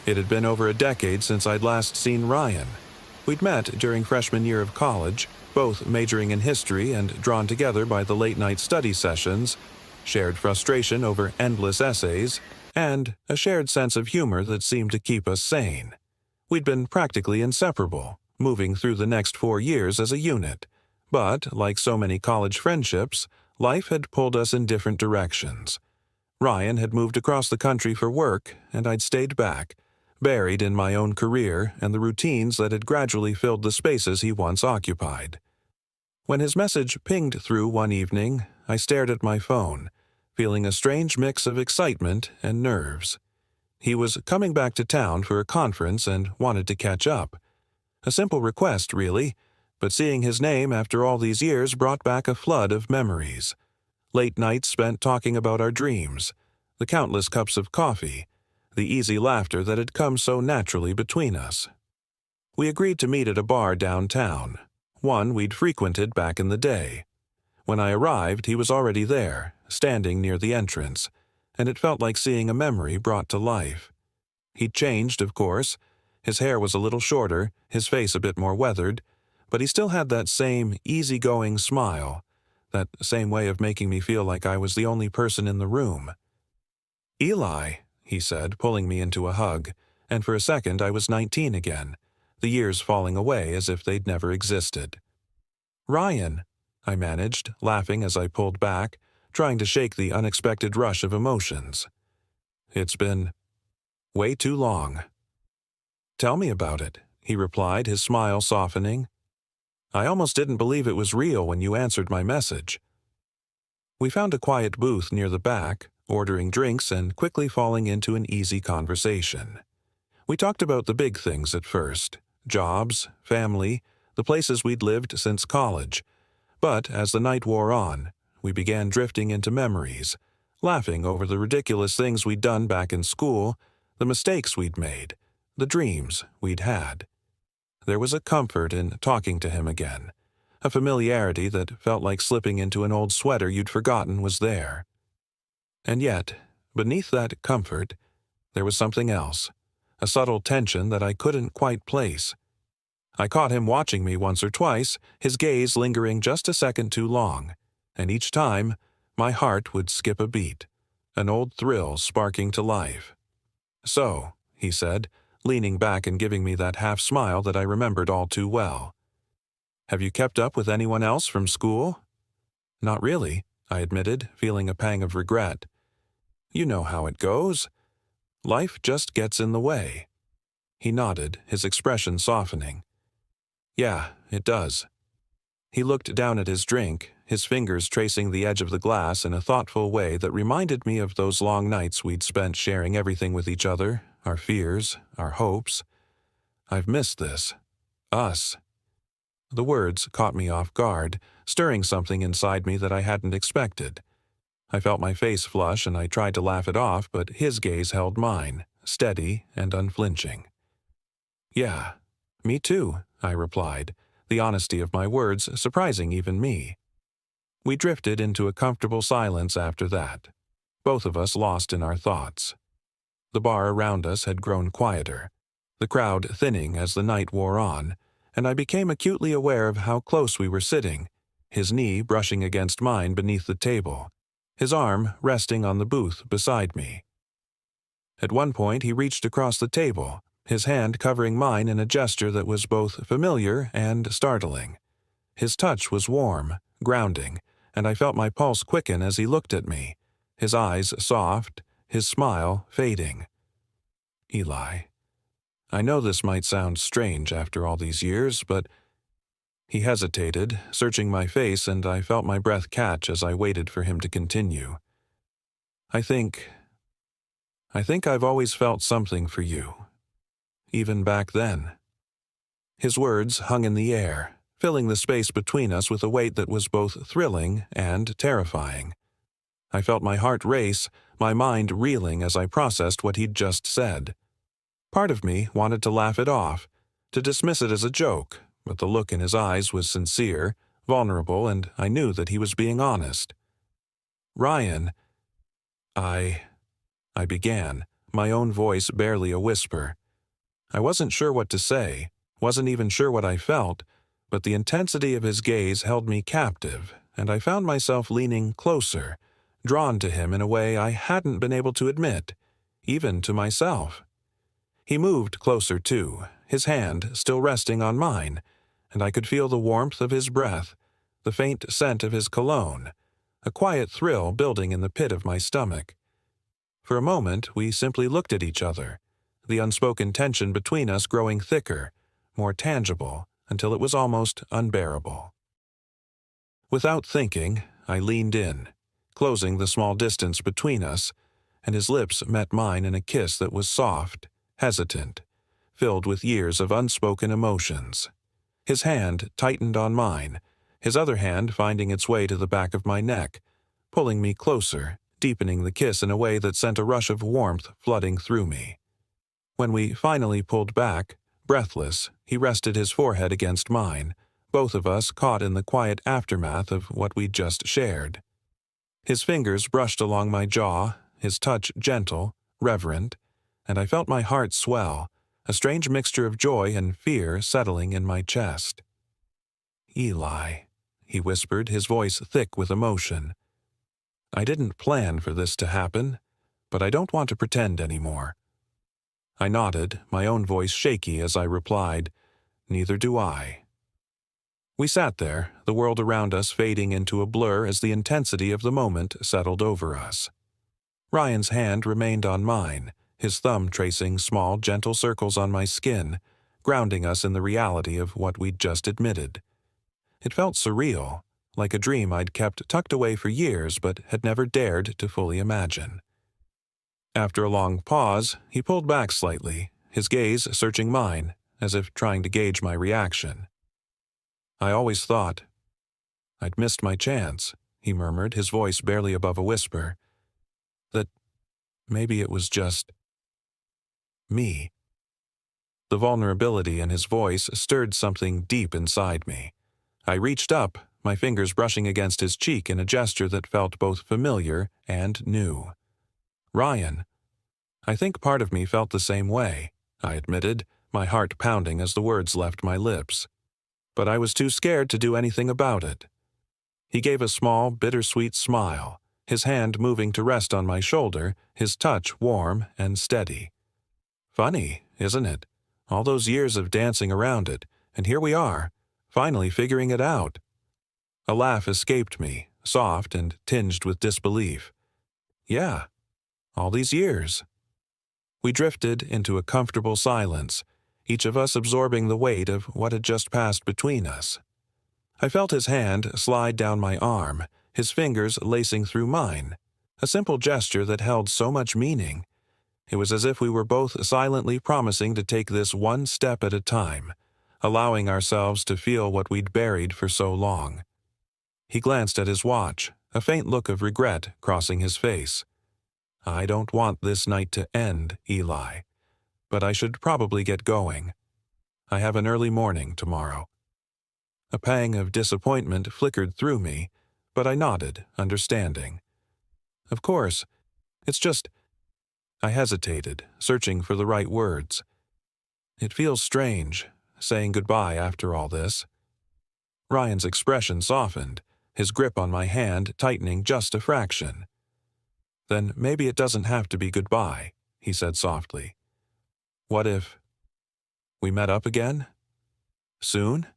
It had been over a decade since I'd last seen Ryan. We'd met during freshman year of college, both majoring in history and drawn together by the late-night study sessions, shared frustration over endless essays, and a shared sense of humor that seemed to keep us sane. We'd been practically inseparable, moving through the next 4 years as a unit. But, like so many college friendships, life had pulled us in different directions. Ryan had moved across the country for work, and I'd stayed back, buried in my own career and the routines that had gradually filled the spaces he once occupied. When his message pinged through one evening, I stared at my phone, feeling a strange mix of excitement and nerves. He was coming back to town for a conference and wanted to catch up. A simple request, really, but seeing his name after all these years brought back a flood of memories. Late nights spent talking about our dreams, the countless cups of coffee, the easy laughter that had come so naturally between us. We agreed to meet at a bar downtown, one we'd frequented back in the day. When I arrived, he was already there, standing near the entrance, and it felt like seeing a memory brought to life. He'd changed, of course. His hair was a little shorter, his face a bit more weathered, but he still had that same easygoing smile, that same way of making me feel like I was the only person in the room. "Eli," he said, pulling me into a hug, and for a second I was 19 again, the years falling away as if they'd never existed. "Ryan," I managed, laughing as I pulled back, trying to shake the unexpected rush of emotions. "It's been way too long." "Tell me about it," he replied, his smile softening. "I almost didn't believe it was real when you answered my message." We found a quiet booth near the back, ordering drinks and quickly falling into an easy conversation. We talked about the big things at first: jobs, family, the places we'd lived since college. But as the night wore on, we began drifting into memories, laughing over the ridiculous things we'd done back in school, the mistakes we'd made, the dreams we'd had. There was a comfort in talking to him again, a familiarity that felt like slipping into an old sweater you'd forgotten was there. And yet, beneath that comfort, there was something else, a subtle tension that I couldn't quite place. I caught him watching me once or twice, his gaze lingering just a second too long, and each time, my heart would skip a beat, an old thrill sparking to life. "So," he said, leaning back and giving me that half-smile that I remembered all too well. "Have you kept up with anyone else from school?" "Not really," I admitted, feeling a pang of regret. "You know how it goes. Life just gets in the way." He nodded, his expression softening. "Yeah, it does." He looked down at his drink, his fingers tracing the edge of the glass in a thoughtful way that reminded me of those long nights we'd spent sharing everything with each other, our fears, our hopes. "I've missed this. Us." The words caught me off guard, stirring something inside me that I hadn't expected. I felt my face flush and I tried to laugh it off, but his gaze held mine, steady and unflinching. "Yeah, me too," I replied, the honesty of my words surprising even me. We drifted into a comfortable silence after that, both of us lost in our thoughts. The bar around us had grown quieter, the crowd thinning as the night wore on, and I became acutely aware of how close we were sitting, his knee brushing against mine beneath the table, his arm resting on the booth beside me. At one point he reached across the table, his hand covering mine in a gesture that was both familiar and startling. His touch was warm, grounding, and I felt my pulse quicken as he looked at me, his eyes soft, his smile fading. "Eli, I know this might sound strange after all these years, but—" He hesitated, searching my face, and I felt my breath catch as I waited for him to continue. I think I've always felt something for you, even back then." His words hung in the air, filling the space between us with a weight that was both thrilling and terrifying. I felt my heart race, my mind reeling as I processed what he'd just said. Part of me wanted to laugh it off, to dismiss it as a joke, but the look in his eyes was sincere, vulnerable, and I knew that he was being honest. "Ryan, I began, my own voice barely a whisper. I wasn't sure what to say, wasn't even sure what I felt, but the intensity of his gaze held me captive, and I found myself leaning closer, drawn to him in a way I hadn't been able to admit, even to myself. He moved closer too, his hand still resting on mine, and I could feel the warmth of his breath, the faint scent of his cologne, a quiet thrill building in the pit of my stomach. For a moment, we simply looked at each other, the unspoken tension between us growing thicker, more tangible, until it was almost unbearable. Without thinking, I leaned in, closing the small distance between us, and his lips met mine in a kiss that was soft, hesitant, filled with years of unspoken emotions. His hand tightened on mine, his other hand finding its way to the back of my neck, pulling me closer, deepening the kiss in a way that sent a rush of warmth flooding through me. When we finally pulled back, breathless, he rested his forehead against mine, both of us caught in the quiet aftermath of what we'd just shared. His fingers brushed along my jaw, his touch gentle, reverent, and I felt my heart swell, a strange mixture of joy and fear settling in my chest. "Eli," he whispered, his voice thick with emotion. "I didn't plan for this to happen, but I don't want to pretend anymore." I nodded, my own voice shaky as I replied, "Neither do I." We sat there, the world around us fading into a blur as the intensity of the moment settled over us. Ryan's hand remained on mine, his thumb tracing small, gentle circles on my skin, grounding us in the reality of what we'd just admitted. It felt surreal, like a dream I'd kept tucked away for years but had never dared to fully imagine. After a long pause, he pulled back slightly, his gaze searching mine, as if trying to gauge my reaction. "I always thought I'd missed my chance," he murmured, his voice barely above a whisper. "That maybe it was just me." The vulnerability in his voice stirred something deep inside me. I reached up, my fingers brushing against his cheek in a gesture that felt both familiar and new. "Ryan, I think part of me felt the same way," I admitted, my heart pounding as the words left my lips. But I was too scared to do anything about it. He gave a small, bittersweet smile, his hand moving to rest on my shoulder, his touch warm and steady. "Funny, isn't it? All those years of dancing around it, and here we are, finally figuring it out." A laugh escaped me, soft and tinged with disbelief. "Yeah, all these years." We drifted into a comfortable silence, each of us absorbing the weight of what had just passed between us. I felt his hand slide down my arm, his fingers lacing through mine, a simple gesture that held so much meaning. It was as if we were both silently promising to take this one step at a time, allowing ourselves to feel what we'd buried for so long. He glanced at his watch, a faint look of regret crossing his face. "I don't want this night to end, Eli, but I should probably get going. I have an early morning tomorrow." A pang of disappointment flickered through me, but I nodded, understanding. "Of course, it's just—" I hesitated, searching for the right words. "It feels strange, saying goodbye after all this." Ryan's expression softened, his grip on my hand tightening just a fraction. "Then maybe it doesn't have to be goodbye," he said softly. "What if we met up again? Soon?"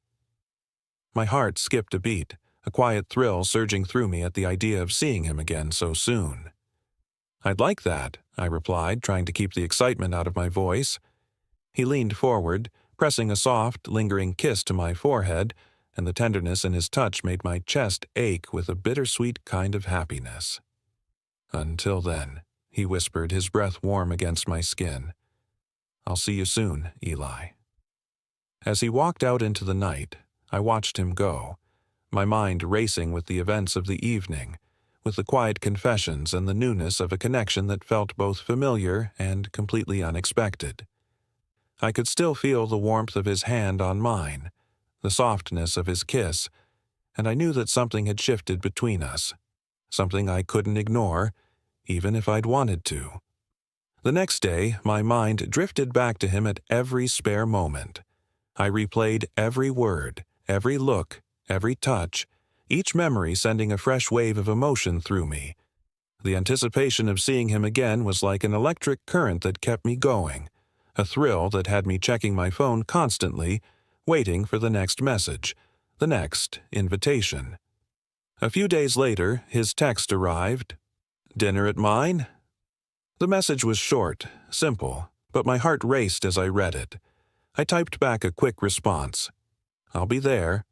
My heart skipped a beat, a quiet thrill surging through me at the idea of seeing him again so soon. "I'd like that," I replied, trying to keep the excitement out of my voice. He leaned forward, pressing a soft, lingering kiss to my forehead, and the tenderness in his touch made my chest ache with a bittersweet kind of happiness. "Until then," he whispered, his breath warm against my skin. "I'll see you soon, Eli." As he walked out into the night, I watched him go, my mind racing with the events of the evening, with the quiet confessions and the newness of a connection that felt both familiar and completely unexpected. I could still feel the warmth of his hand on mine, the softness of his kiss, and I knew that something had shifted between us, something I couldn't ignore, even if I'd wanted to. The next day, my mind drifted back to him at every spare moment. I replayed every word, every look, every touch, each memory sending a fresh wave of emotion through me. The anticipation of seeing him again was like an electric current that kept me going, a thrill that had me checking my phone constantly, waiting for the next message, the next invitation. A few days later, his text arrived. "Dinner at mine?" The message was short, simple, but my heart raced as I read it. I typed back a quick response, "I'll be there,"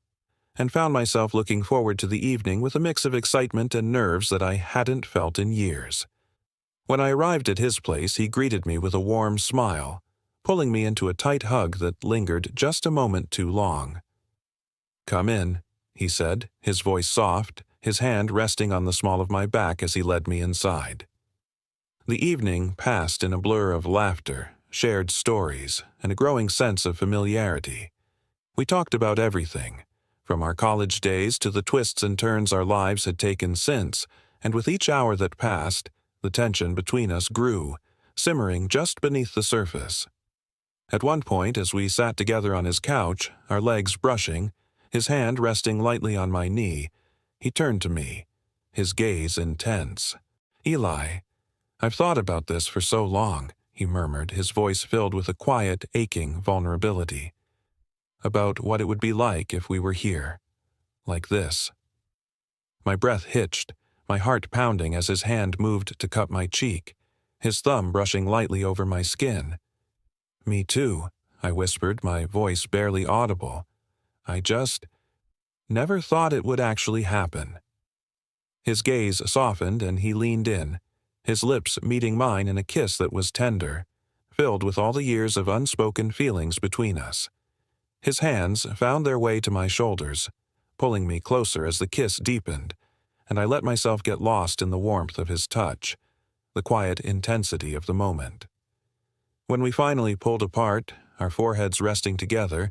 and found myself looking forward to the evening with a mix of excitement and nerves that I hadn't felt in years. When I arrived at his place, he greeted me with a warm smile, pulling me into a tight hug that lingered just a moment too long. "Come in," he said, his voice soft, his hand resting on the small of my back as he led me inside. The evening passed in a blur of laughter, shared stories, and a growing sense of familiarity. We talked about everything, from our college days to the twists and turns our lives had taken since, and with each hour that passed, the tension between us grew, simmering just beneath the surface. At one point, as we sat together on his couch, our legs brushing, his hand resting lightly on my knee, he turned to me, his gaze intense. "Eli, I've thought about this for so long," he murmured, his voice filled with a quiet, aching vulnerability. "About what it would be like if we were here. Like this." My breath hitched, my heart pounding as his hand moved to cup my cheek, his thumb brushing lightly over my skin. "Me too," I whispered, my voice barely audible. "I just never thought it would actually happen." His gaze softened and he leaned in, his lips meeting mine in a kiss that was tender, filled with all the years of unspoken feelings between us. His hands found their way to my shoulders, pulling me closer as the kiss deepened, and I let myself get lost in the warmth of his touch, the quiet intensity of the moment. When we finally pulled apart, our foreheads resting together,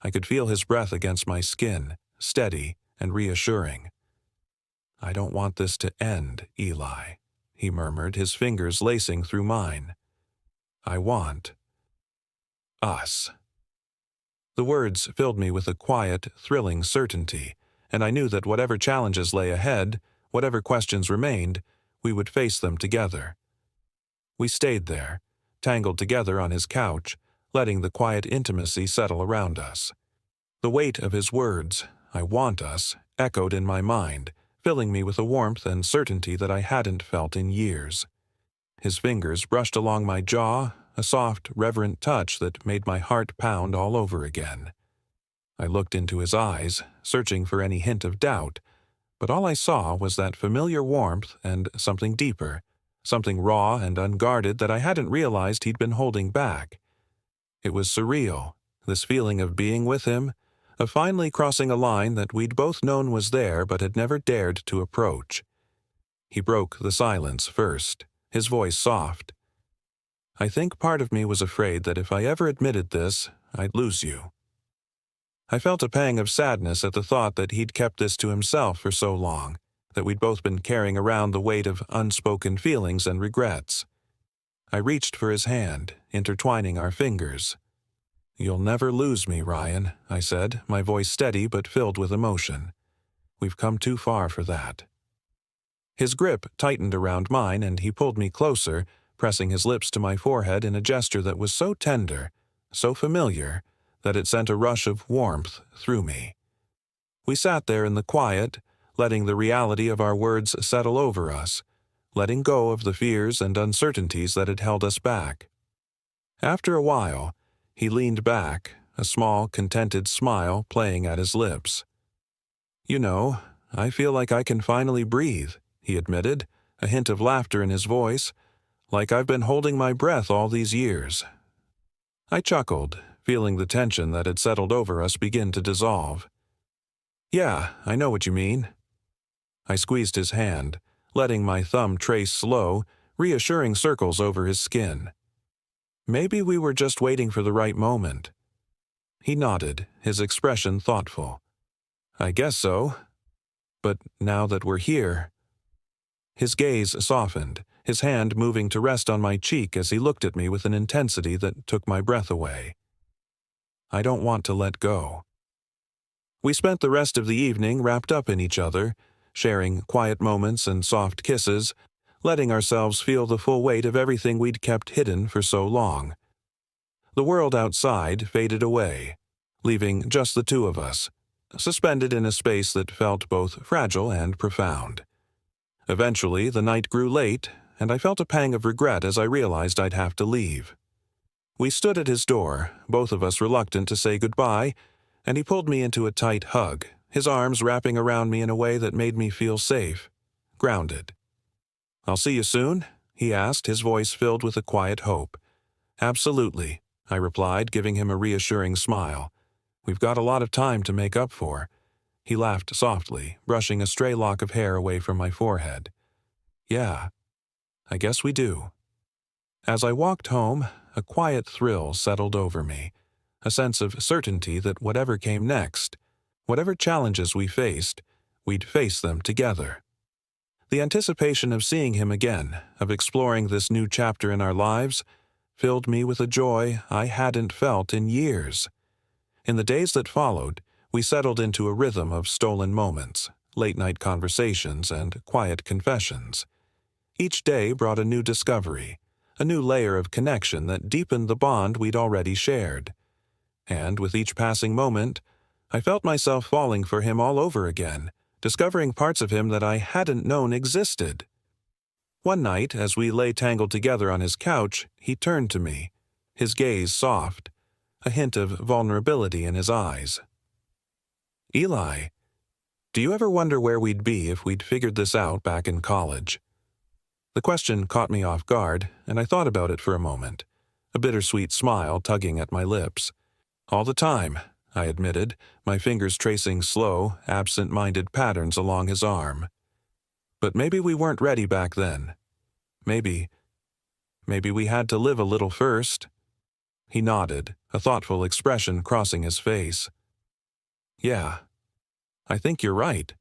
I could feel his breath against my skin, steady and reassuring. "I don't want this to end, Eli," he murmured, his fingers lacing through mine. "I want us." The words filled me with a quiet, thrilling certainty, and I knew that whatever challenges lay ahead, whatever questions remained, we would face them together. We stayed there, tangled together on his couch, letting the quiet intimacy settle around us. The weight of his words, "I want us," echoed in my mind, filling me with a warmth and certainty that I hadn't felt in years. His fingers brushed along my jaw, a soft, reverent touch that made my heart pound all over again. I looked into his eyes, searching for any hint of doubt, but all I saw was that familiar warmth and something deeper, something raw and unguarded that I hadn't realized he'd been holding back. It was surreal, this feeling of being with him, of finally crossing a line that we'd both known was there but had never dared to approach. He broke the silence first, his voice soft. "I think part of me was afraid that if I ever admitted this, I'd lose you." I felt a pang of sadness at the thought that he'd kept this to himself for so long, that we'd both been carrying around the weight of unspoken feelings and regrets. I reached for his hand, intertwining our fingers. "You'll never lose me, Ryan," I said, my voice steady but filled with emotion. "We've come too far for that." His grip tightened around mine and he pulled me closer, pressing his lips to my forehead in a gesture that was so tender, so familiar, that it sent a rush of warmth through me. We sat there in the quiet, letting the reality of our words settle over us, letting go of the fears and uncertainties that had held us back. After a while, he leaned back, a small, contented smile playing at his lips. "You know, I feel like I can finally breathe," he admitted, a hint of laughter in his voice, "like I've been holding my breath all these years." I chuckled, feeling the tension that had settled over us begin to dissolve. "Yeah, I know what you mean." I squeezed his hand, letting my thumb trace slow, reassuring circles over his skin. "Maybe we were just waiting for the right moment." He nodded, his expression thoughtful. "I guess so. But now that we're here..." His gaze softened, his hand moving to rest on my cheek as he looked at me with an intensity that took my breath away. I don't want to let go. We spent the rest of the evening wrapped up in each other, sharing quiet moments and soft kisses, letting ourselves feel the full weight of everything we'd kept hidden for so long. The world outside faded away, leaving just the two of us, suspended in a space that felt both fragile and profound. Eventually, the night grew late, and I felt a pang of regret as I realized I'd have to leave. We stood at his door, both of us reluctant to say goodbye, and he pulled me into a tight hug, his arms wrapping around me in a way that made me feel safe, grounded. "I'll see you soon?" he asked, his voice filled with a quiet hope. "Absolutely," I replied, giving him a reassuring smile. "We've got a lot of time to make up for." He laughed softly, brushing a stray lock of hair away from my forehead. "Yeah, I guess we do." As I walked home, a quiet thrill settled over me, a sense of certainty that whatever came next, whatever challenges we faced, we'd face them together. The anticipation of seeing him again, of exploring this new chapter in our lives, filled me with a joy I hadn't felt in years. In the days that followed, we settled into a rhythm of stolen moments, late-night conversations, and quiet confessions. Each day brought a new discovery, a new layer of connection that deepened the bond we'd already shared. And with each passing moment, I felt myself falling for him all over again, discovering parts of him that I hadn't known existed. One night, as we lay tangled together on his couch, he turned to me, his gaze soft, a hint of vulnerability in his eyes. "Eli, do you ever wonder where we'd be if we'd figured this out back in college?" The question caught me off guard, and I thought about it for a moment, a bittersweet smile tugging at my lips. "All the time," I admitted, my fingers tracing slow, absent-minded patterns along his arm. "But maybe we weren't ready back then. Maybe we had to live a little first." He nodded, a thoughtful expression crossing his face. "Yeah, I think you're right."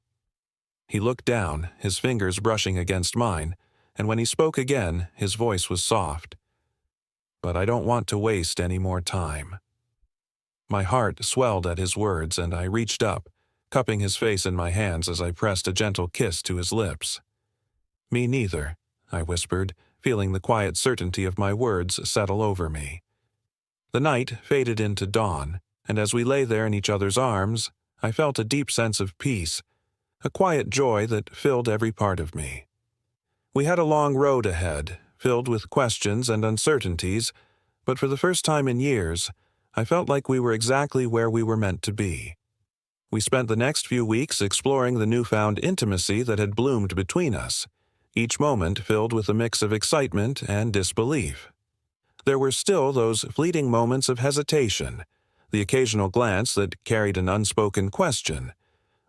He looked down, his fingers brushing against mine, and when he spoke again, his voice was soft. "But I don't want to waste any more time." My heart swelled at his words, and I reached up, cupping his face in my hands as I pressed a gentle kiss to his lips. "Me neither," I whispered, feeling the quiet certainty of my words settle over me. The night faded into dawn, and as we lay there in each other's arms, I felt a deep sense of peace, a quiet joy that filled every part of me. We had a long road ahead, filled with questions and uncertainties, but for the first time in years, I felt like we were exactly where we were meant to be. We spent the next few weeks exploring the newfound intimacy that had bloomed between us, each moment filled with a mix of excitement and disbelief. There were still those fleeting moments of hesitation, the occasional glance that carried an unspoken question,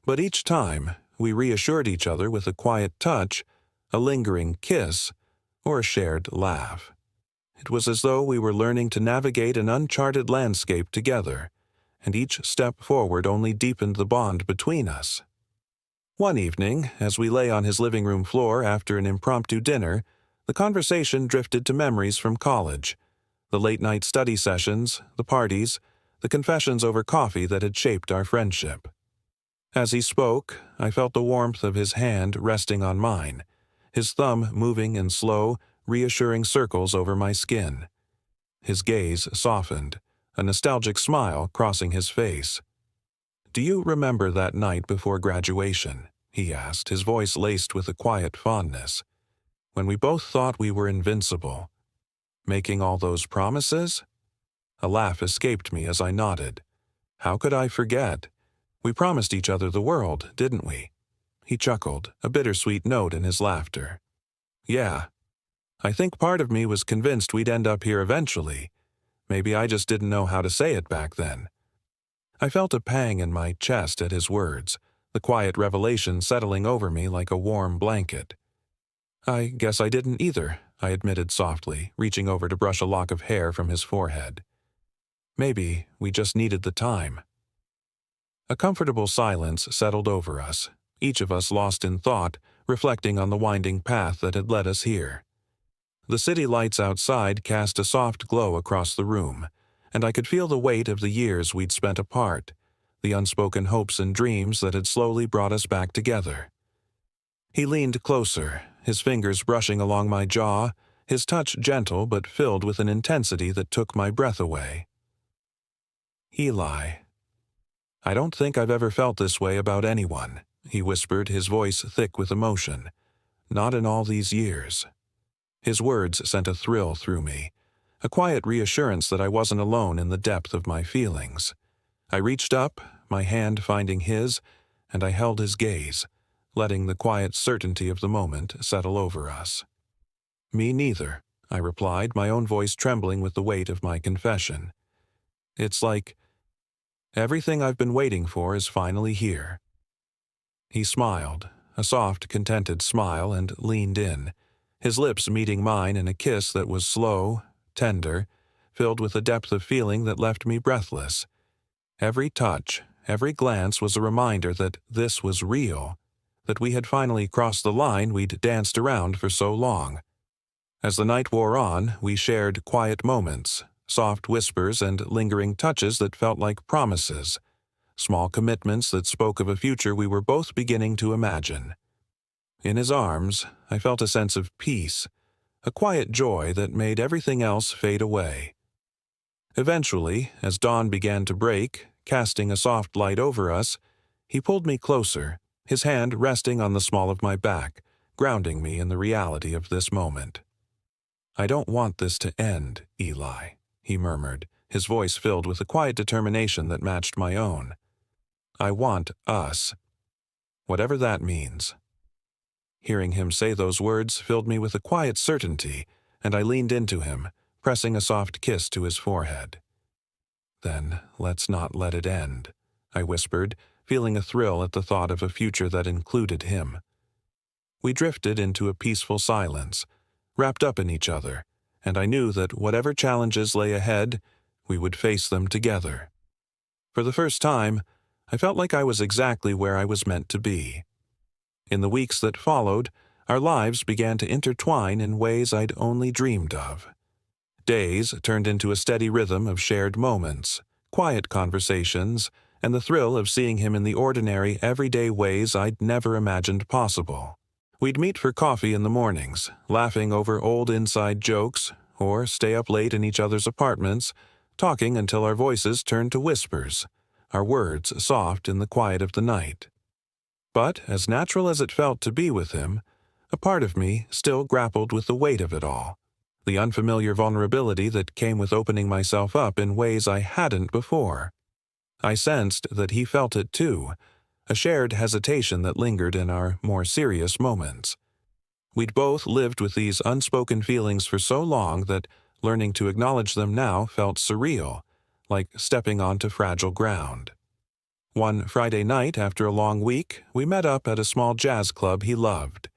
but each time we reassured each other with a quiet touch, a lingering kiss, or a shared laugh. It was as though we were learning to navigate an uncharted landscape together, and each step forward only deepened the bond between us. One evening, as we lay on his living room floor after an impromptu dinner, the conversation drifted to memories from college, the late-night study sessions, the parties, the confessions over coffee that had shaped our friendship. As he spoke, I felt the warmth of his hand resting on mine, his thumb moving in slow, reassuring circles over my skin. His gaze softened, a nostalgic smile crossing his face. "Do you remember that night before graduation?" he asked, his voice laced with a quiet fondness. "When we both thought we were invincible. Making all those promises?" A laugh escaped me as I nodded. "How could I forget? We promised each other the world, didn't we?" He chuckled, a bittersweet note in his laughter. "Yeah. I think part of me was convinced we'd end up here eventually. Maybe I just didn't know how to say it back then." I felt a pang in my chest at his words, the quiet revelation settling over me like a warm blanket. "I guess I didn't either," I admitted softly, reaching over to brush a lock of hair from his forehead. "Maybe we just needed the time." A comfortable silence settled over us, each of us lost in thought, reflecting on the winding path that had led us here. The city lights outside cast a soft glow across the room, and I could feel the weight of the years we'd spent apart, the unspoken hopes and dreams that had slowly brought us back together. He leaned closer, his fingers brushing along my jaw, his touch gentle but filled with an intensity that took my breath away. "Eli, I don't think I've ever felt this way about anyone," he whispered, his voice thick with emotion. "Not in all these years." His words sent a thrill through me, a quiet reassurance that I wasn't alone in the depth of my feelings. I reached up, my hand finding his, and I held his gaze, letting the quiet certainty of the moment settle over us. "Me neither," I replied, my own voice trembling with the weight of my confession. "It's like everything I've been waiting for is finally here." He smiled, a soft, contented smile, and leaned in, his lips meeting mine in a kiss that was slow, tender, filled with a depth of feeling that left me breathless. Every touch, every glance was a reminder that this was real, that we had finally crossed the line we'd danced around for so long. As the night wore on, we shared quiet moments, soft whispers and lingering touches that felt like promises, small commitments that spoke of a future we were both beginning to imagine. In his arms, I felt a sense of peace, a quiet joy that made everything else fade away. Eventually, as dawn began to break, casting a soft light over us, he pulled me closer, his hand resting on the small of my back, grounding me in the reality of this moment. "I don't want this to end, Eli," he murmured, his voice filled with a quiet determination that matched my own. "I want us, whatever that means." Hearing him say those words filled me with a quiet certainty, and I leaned into him, pressing a soft kiss to his forehead. "Then let's not let it end," I whispered, feeling a thrill at the thought of a future that included him. We drifted into a peaceful silence, wrapped up in each other, and I knew that whatever challenges lay ahead, we would face them together. For the first time, I felt like I was exactly where I was meant to be. In the weeks that followed, our lives began to intertwine in ways I'd only dreamed of. Days turned into a steady rhythm of shared moments, quiet conversations, and the thrill of seeing him in the ordinary, everyday ways I'd never imagined possible. We'd meet for coffee in the mornings, laughing over old inside jokes, or stay up late in each other's apartments, talking until our voices turned to whispers, our words soft in the quiet of the night. But, as natural as it felt to be with him, a part of me still grappled with the weight of it all, the unfamiliar vulnerability that came with opening myself up in ways I hadn't before. I sensed that he felt it too, a shared hesitation that lingered in our more serious moments. We'd both lived with these unspoken feelings for so long that learning to acknowledge them now felt surreal, like stepping onto fragile ground. One Friday night after a long week, we met up at a small jazz club he loved.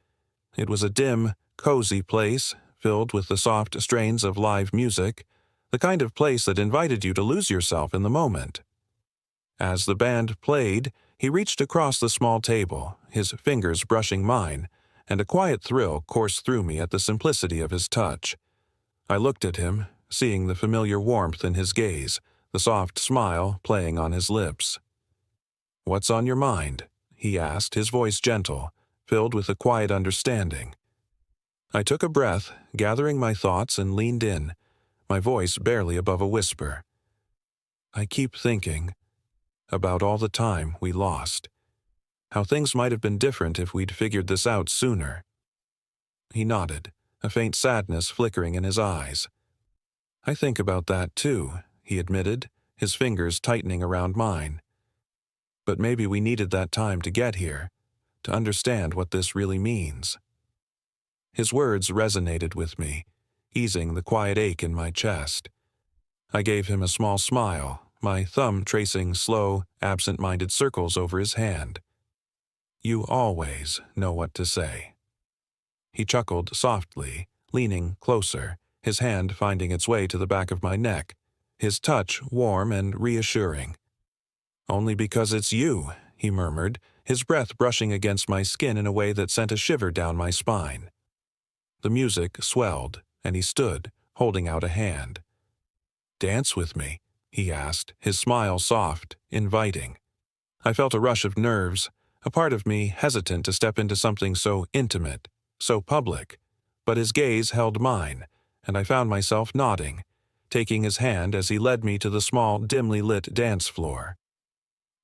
It was a dim, cozy place, filled with the soft strains of live music, the kind of place that invited you to lose yourself in the moment. As the band played, he reached across the small table, his fingers brushing mine, and a quiet thrill coursed through me at the simplicity of his touch. I looked at him, seeing the familiar warmth in his gaze, the soft smile playing on his lips. "What's on your mind?" he asked, his voice gentle, filled with a quiet understanding. I took a breath, gathering my thoughts, and leaned in, my voice barely above a whisper. "I keep thinking about all the time we lost, how things might have been different if we'd figured this out sooner." He nodded, a faint sadness flickering in his eyes. "I think about that too," he admitted, his fingers tightening around mine. "But maybe we needed that time to get here, to understand what this really means." His words resonated with me, easing the quiet ache in my chest. I gave him a small smile, my thumb tracing slow, absent-minded circles over his hand. "You always know what to say." He chuckled softly, leaning closer, his hand finding its way to the back of my neck, his touch warm and reassuring. "Only because it's you," he murmured, his breath brushing against my skin in a way that sent a shiver down my spine. The music swelled, and he stood, holding out a hand. "Dance with me?" he asked, his smile soft, inviting. I felt a rush of nerves, a part of me hesitant to step into something so intimate, so public, but his gaze held mine, and I found myself nodding, taking his hand as he led me to the small, dimly lit dance floor.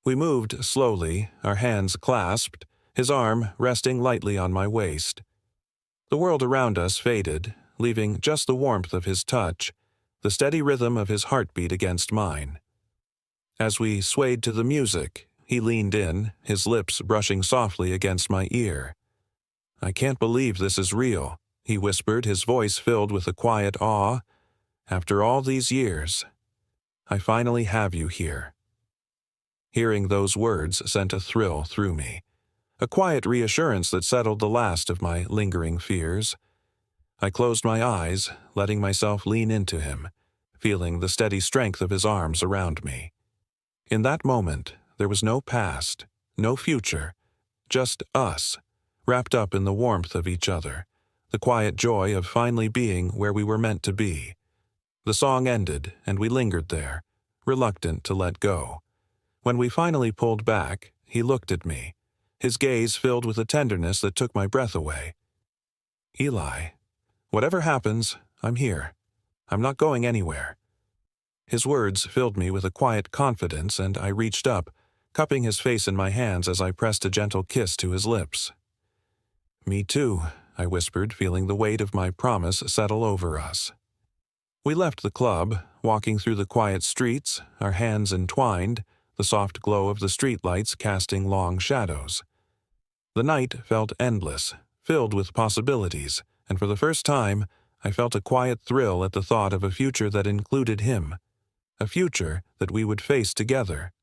We moved slowly, our hands clasped, his arm resting lightly on my waist. The world around us faded, leaving just the warmth of his touch, the steady rhythm of his heartbeat against mine. As we swayed to the music, he leaned in, his lips brushing softly against my ear. "I can't believe this is real," he whispered, his voice filled with a quiet awe. "After all these years, I finally have you here." Hearing those words sent a thrill through me, a quiet reassurance that settled the last of my lingering fears. I closed my eyes, letting myself lean into him, feeling the steady strength of his arms around me. In that moment, there was no past, no future, just us, wrapped up in the warmth of each other, the quiet joy of finally being where we were meant to be. The song ended, and we lingered there, reluctant to let go. When we finally pulled back, he looked at me, his gaze filled with a tenderness that took my breath away. "Eli, whatever happens, I'm here. I'm not going anywhere." His words filled me with a quiet confidence, and I reached up, cupping his face in my hands as I pressed a gentle kiss to his lips. "Me too," I whispered, feeling the weight of my promise settle over us. We left the club, walking through the quiet streets, our hands entwined, the soft glow of the streetlights casting long shadows. The night felt endless, filled with possibilities, and for the first time, I felt a quiet thrill at the thought of a future that included him, a future that we would face together.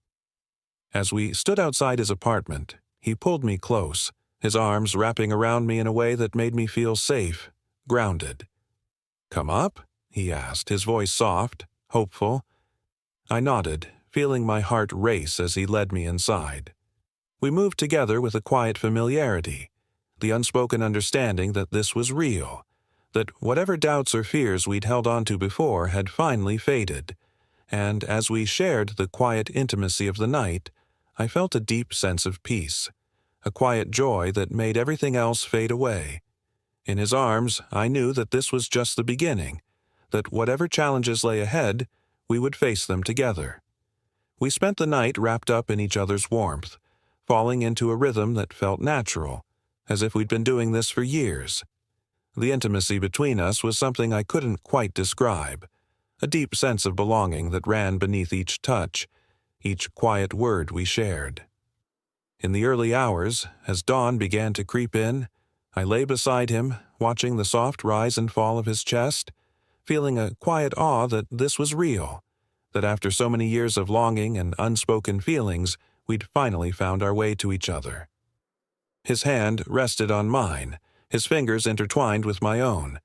As we stood outside his apartment, he pulled me close, his arms wrapping around me in a way that made me feel safe, grounded. "Come up?" he asked, his voice soft, hopeful. I nodded, feeling my heart race as he led me inside. We moved together with a quiet familiarity, the unspoken understanding that this was real, that whatever doubts or fears we'd held on to before had finally faded, and as we shared the quiet intimacy of the night, I felt a deep sense of peace, a quiet joy that made everything else fade away. In his arms, I knew that this was just the beginning, that whatever challenges lay ahead, we would face them together. We spent the night wrapped up in each other's warmth, falling into a rhythm that felt natural, as if we'd been doing this for years. The intimacy between us was something I couldn't quite describe, a deep sense of belonging that ran beneath each touch, each quiet word we shared. In the early hours, as dawn began to creep in, I lay beside him, watching the soft rise and fall of his chest, feeling a quiet awe that this was real, that after so many years of longing and unspoken feelings, we'd finally found our way to each other. His hand rested on mine, his fingers intertwined with my own,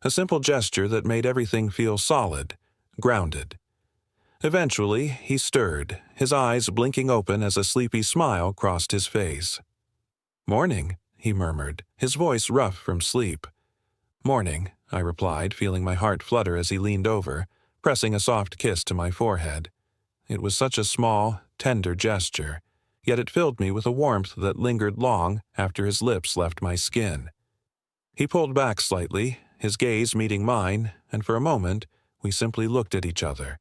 a simple gesture that made everything feel solid, grounded. Eventually, he stirred, his eyes blinking open as a sleepy smile crossed his face. "Morning," he murmured, his voice rough from sleep. "Morning," I replied, feeling my heart flutter as he leaned over, pressing a soft kiss to my forehead. It was such a small, tender gesture, yet it filled me with a warmth that lingered long after his lips left my skin. He pulled back slightly, his gaze meeting mine, and for a moment, we simply looked at each other,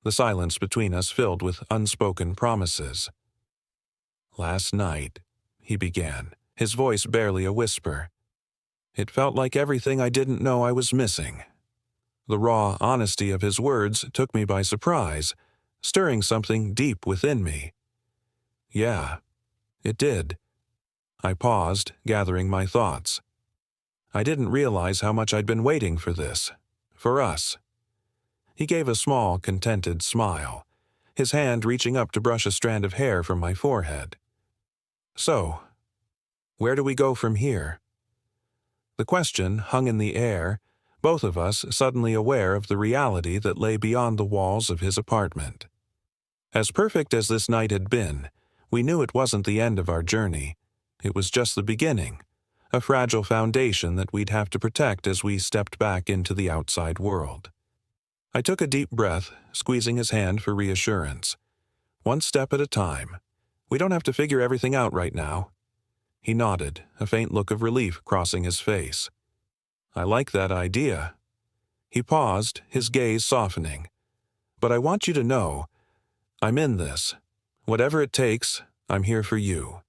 the silence between us filled with unspoken promises. "Last night," he began, his voice barely a whisper. It felt like everything I didn't know I was missing. The raw honesty of his words took me by surprise, stirring something deep within me. "Yeah, it did." I paused, gathering my thoughts. I didn't realize how much I'd been waiting for this, for us. He gave a small, contented smile, his hand reaching up to brush a strand of hair from my forehead. "So, where do we go from here?" The question hung in the air, both of us suddenly aware of the reality that lay beyond the walls of his apartment. As perfect as this night had been, we knew it wasn't the end of our journey. It was just the beginning, a fragile foundation that we'd have to protect as we stepped back into the outside world. I took a deep breath, squeezing his hand for reassurance. One step at a time. We don't have to figure everything out right now. He nodded, a faint look of relief crossing his face. I like that idea. He paused, his gaze softening. But I want you to know, I'm in this. Whatever it takes, I'm here for you.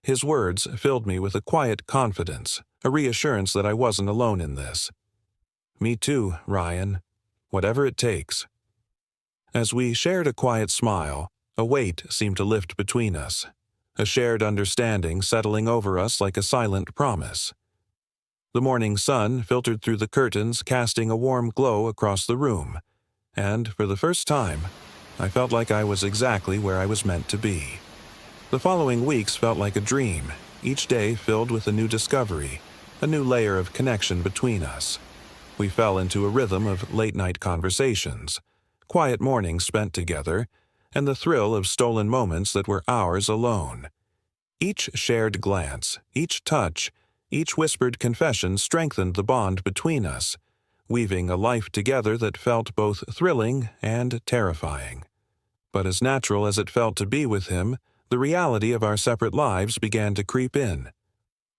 His words filled me with a quiet confidence, a reassurance that I wasn't alone in this. Me too, Ryan. Whatever it takes. As we shared a quiet smile, a weight seemed to lift between us, a shared understanding settling over us like a silent promise. The morning sun filtered through the curtains, casting a warm glow across the room, and for the first time, I felt like I was exactly where I was meant to be. The following weeks felt like a dream, each day filled with a new discovery, a new layer of connection between us. We fell into a rhythm of late-night conversations, quiet mornings spent together, and the thrill of stolen moments that were ours alone. Each shared glance, each touch, each whispered confession strengthened the bond between us, weaving a life together that felt both thrilling and terrifying. But as natural as it felt to be with him, the reality of our separate lives began to creep in.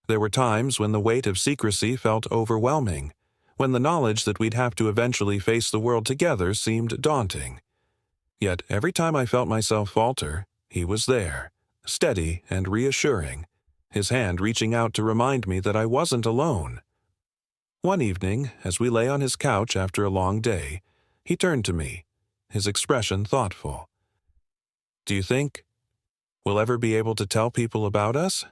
There were times when the weight of secrecy felt overwhelming, when the knowledge that we'd have to eventually face the world together seemed daunting. Yet every time I felt myself falter, he was there, steady and reassuring, his hand reaching out to remind me that I wasn't alone. One evening, as we lay on his couch after a long day, he turned to me, his expression thoughtful. "Do you think we'll ever be able to tell people about us?"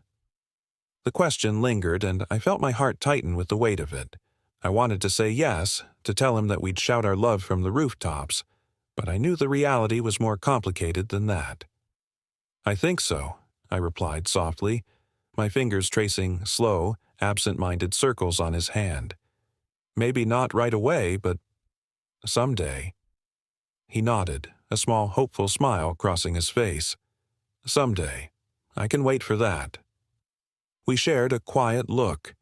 The question lingered, and I felt my heart tighten with the weight of it. I wanted to say yes, to tell him that we'd shout our love from the rooftops, but I knew the reality was more complicated than that. "I think so," I replied softly, my fingers tracing slow, absent-minded circles on his hand. "Maybe not right away, but someday." He nodded, a small hopeful smile crossing his face. "Someday. I can wait for that." We shared a quiet look,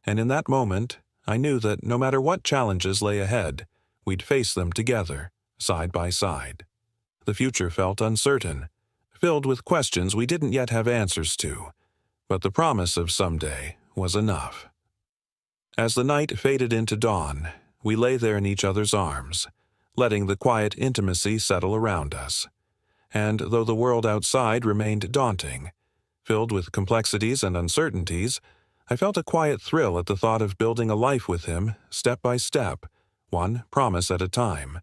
and in that moment, I knew that no matter what challenges lay ahead, we'd face them together, side by side. The future felt uncertain, filled with questions we didn't yet have answers to, but the promise of someday was enough. As the night faded into dawn, we lay there in each other's arms, letting the quiet intimacy settle around us. And though the world outside remained daunting, filled with complexities and uncertainties, I felt a quiet thrill at the thought of building a life with him, step by step, one promise at a time.